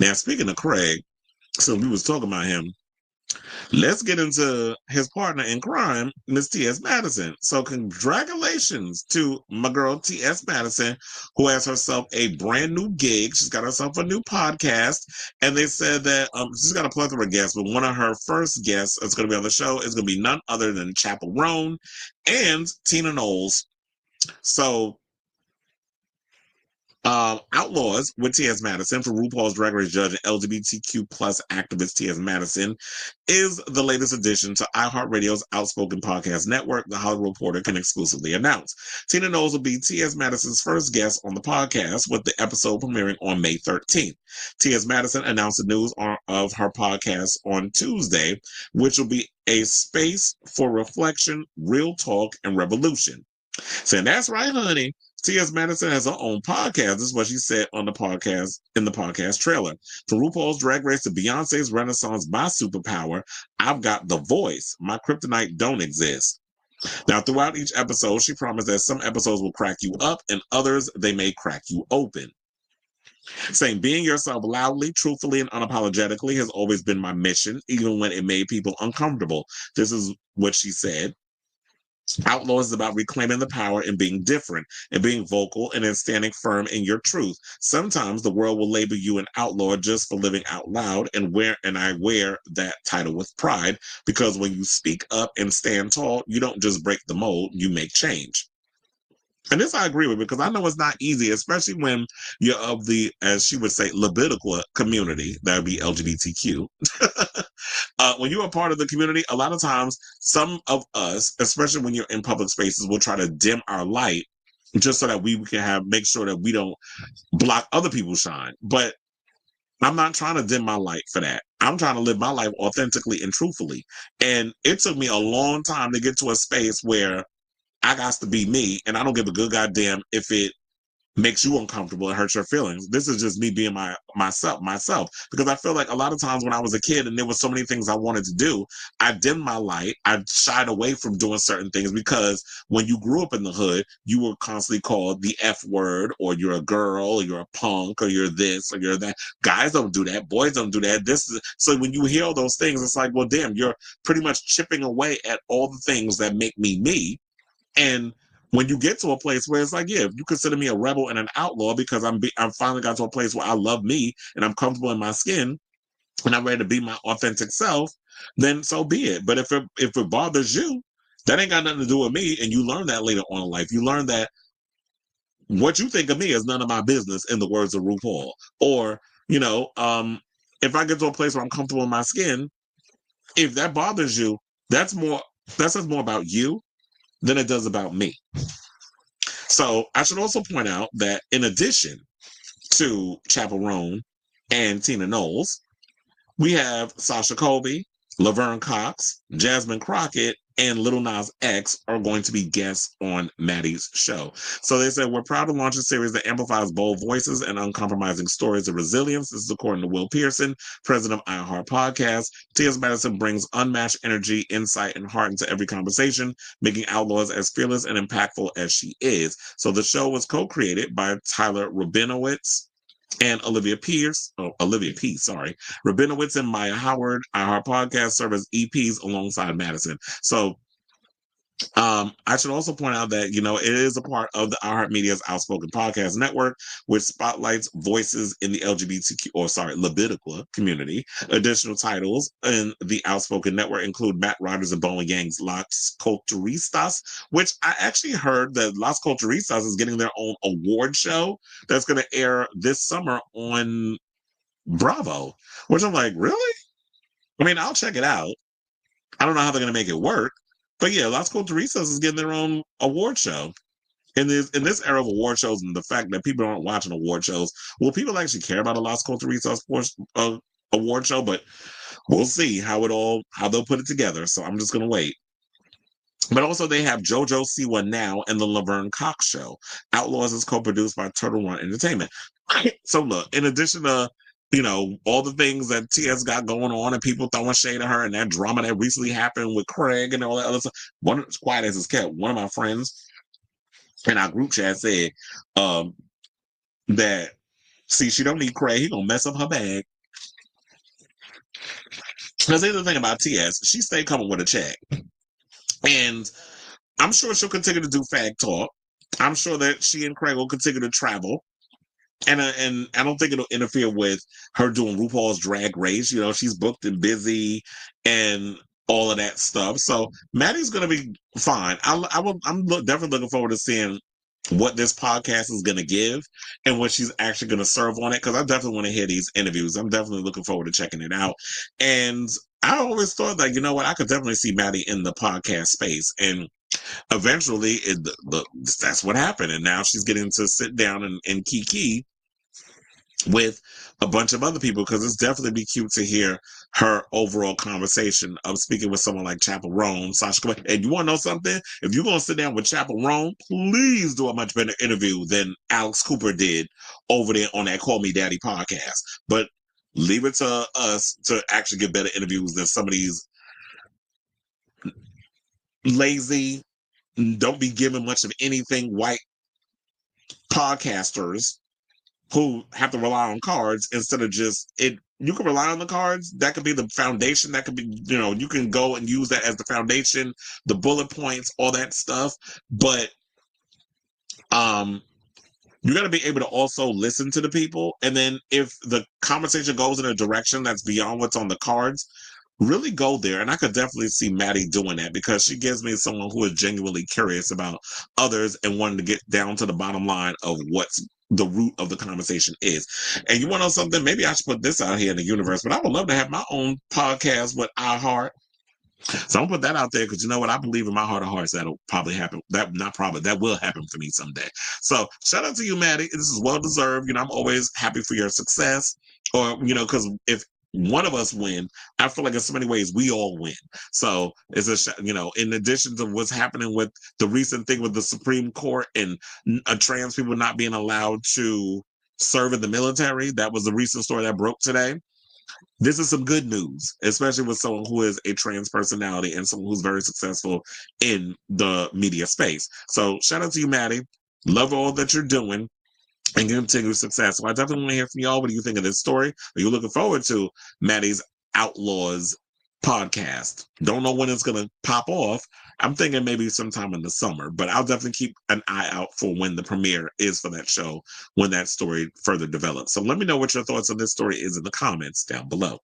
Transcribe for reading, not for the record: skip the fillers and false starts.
Now, speaking of Craig, so we was talking about him. Let's get into his partner in crime, Miss T.S. Madison. So congratulations to my girl T.S. Madison, who has herself a brand new gig. She's got herself a new podcast. And they said that she's got a plethora of guests, but one of her first guests that's going to be on the show is going to be none other than Chappell Roan and Tina Knowles. So Outlaws with T.S. Madison for RuPaul's Drag Race judge and LGBTQ plus activist T.S. Madison is the latest addition to iHeartRadio's Outspoken Podcast Network, the Hollywood Reporter can exclusively announce. Tina Knowles will be T.S. Madison's first guest on the podcast, with the episode premiering on May 13th. T.S. Madison announced the news of her podcast on Tuesday, which will be a space for reflection, real talk, and revolution. Saying that's right, honey. T.S. Madison has her own podcast. This is what she said on the podcast, in the podcast trailer. From RuPaul's Drag Race to Beyonce's Renaissance, my superpower, I've got the voice. My kryptonite don't exist. Now, throughout each episode, she promised that some episodes will crack you up and others, they may crack you open. Saying being yourself loudly, truthfully, and unapologetically has always been my mission, even when it made people uncomfortable. This is what she said. Outlaws is about reclaiming the power and being different and being vocal and then standing firm in your truth. Sometimes the world will label you an outlaw just for living out loud, and I wear that title with pride, because when you speak up and stand tall, you don't just break the mold, you make change. And this I agree with, because I know it's not easy, especially when you're of the, as she would say, Levitical community. That would be LGBTQ. When you're a part of the community, a lot of times some of us, especially when you're in public spaces, will try to dim our light just so that we can make sure that we don't block other people's shine. But I'm not trying to dim my light for that. I'm trying to live my life authentically and truthfully. And it took me a long time to get to a space where I got to be me, and I don't give a good goddamn if it makes you uncomfortable and hurts your feelings. This is just me being myself, because I feel like a lot of times when I was a kid and there were so many things I wanted to do, I dimmed my light. I shied away from doing certain things, because when you grew up in the hood, you were constantly called the F word, or you're a girl, or you're a punk, or you're this, or you're that. Guys don't do that. Boys don't do that. So when you hear all those things, it's like, well, damn, you're pretty much chipping away at all the things that make me. And when you get to a place where it's like, yeah, if you consider me a rebel and an outlaw because I'm finally got to a place where I love me and I'm comfortable in my skin and I'm ready to be my authentic self, then so be it. But if it bothers you, that ain't got nothing to do with me. And you learn that later on in life. You learn that what you think of me is none of my business, in the words of RuPaul. Or, if I get to a place where I'm comfortable in my skin, if that bothers you, that says more about you than it does about me. So I should also point out that in addition to Chappell Roan and Tina Knowles, we have Sasha Colby, Laverne Cox, Jasmine Crockett, and Little Nas X are going to be guests on Maddie's show. So they said, we're proud to launch a series that amplifies bold voices and uncompromising stories of resilience. This is according to Will Pearson, president of iHeart Podcast. T.S. Madison brings unmatched energy, insight, and heart into every conversation, making Outlaws as fearless and impactful as she is. So the show was co-created by Tyler Rabinowitz and Olivia P, sorry. Rabinowitz and Maya Howard. Our podcast serve as EPs alongside Madison. So I should also point out that, it is a part of the iHeartMedia's Outspoken Podcast Network, which spotlights voices in the Levitical community. Additional titles in the Outspoken Network include Matt Rogers and Bowen Yang's Las Culturistas, which I actually heard that Las Culturistas is getting their own award show that's going to air this summer on Bravo, which I'm like, really? I mean, I'll check it out. I don't know how they're going to make it work. But yeah, Las Culturistas is getting their own award show. In this era of award shows, and the fact that people aren't watching award shows, will people actually care about a Las Culturistas award show? But we'll see how they'll put it together. So I'm just gonna wait. But also they have JoJo Siwa Now and the Laverne Cox Show. Outlaws is co-produced by Turtle Run Entertainment. So look, in addition to all the things that TS got going on and people throwing shade at her and that drama that recently happened with Craig and all that other stuff. Quiet as it's kept, one of my friends in our group chat said that See, she don't need Craig. He gonna mess up her bag. Because here's the thing about TS, she stay coming with a check. And I'm sure she'll continue to do fag talk. I'm sure that she and Craig will continue to travel. And I don't think it'll interfere with her doing RuPaul's Drag Race. You know, she's booked and busy and all of that stuff. So Maddie's going to be fine. Definitely looking forward to seeing what this podcast is going to give and what she's actually going to serve on it. Because I definitely want to hear these interviews. I'm definitely looking forward to checking it out. And I always thought that, you know what, I could definitely see Maddie in the podcast space. And eventually, that's what happened. And now she's getting to sit down and kiki with a bunch of other people, because it's definitely be cute to hear her overall conversation of speaking with someone like Chappell Roan, Sasha. And you want to know something? If you're going to sit down with Chappell Roan, please do a much better interview than Alex Cooper did over there on that Call Me Daddy podcast. But leave it to us to actually get better interviews than some of these lazy, don't be giving much of anything white podcasters who have to rely on cards instead of just it. You can rely on the cards. That could be the foundation. That could be, you know, you can go and use that as the foundation, the bullet points, all that stuff. But you got to be able to also listen to the people. And then if the conversation goes in a direction that's beyond what's on the cards, really go there. And I could definitely see Maddie doing that, because she gives me someone who is genuinely curious about others and wanting to get down to the bottom line of what's the root of the conversation is. And you want to know something? Maybe I should put this out here in the universe, but I would love to have my own podcast with iHeart. So I'm gonna put that out there, because you know what? I believe in my heart of hearts that'll probably happen. That will happen for me someday. So shout out to you, Maddie. This is well deserved. You know, I'm always happy for your success. Or, you know, because if one of us win, I feel like in so many ways we all win. So it's you know, in addition to what's happening with the recent thing with the Supreme Court and trans people not being allowed to serve in the military, that was the recent story that broke today. This is some good news, especially with someone who is a trans personality and someone who's very successful in the media space. So shout out to you, Maddie. Love all that you're doing and continue success. So I definitely want to hear from y'all. What do you think of this story? Are you looking forward to Maddie's Outlaws podcast? Don't know when it's going to pop off. I'm thinking maybe sometime in the summer, but I'll definitely keep an eye out for when the premiere is for that show, when that story further develops. So let me know what your thoughts on this story is in the comments down below.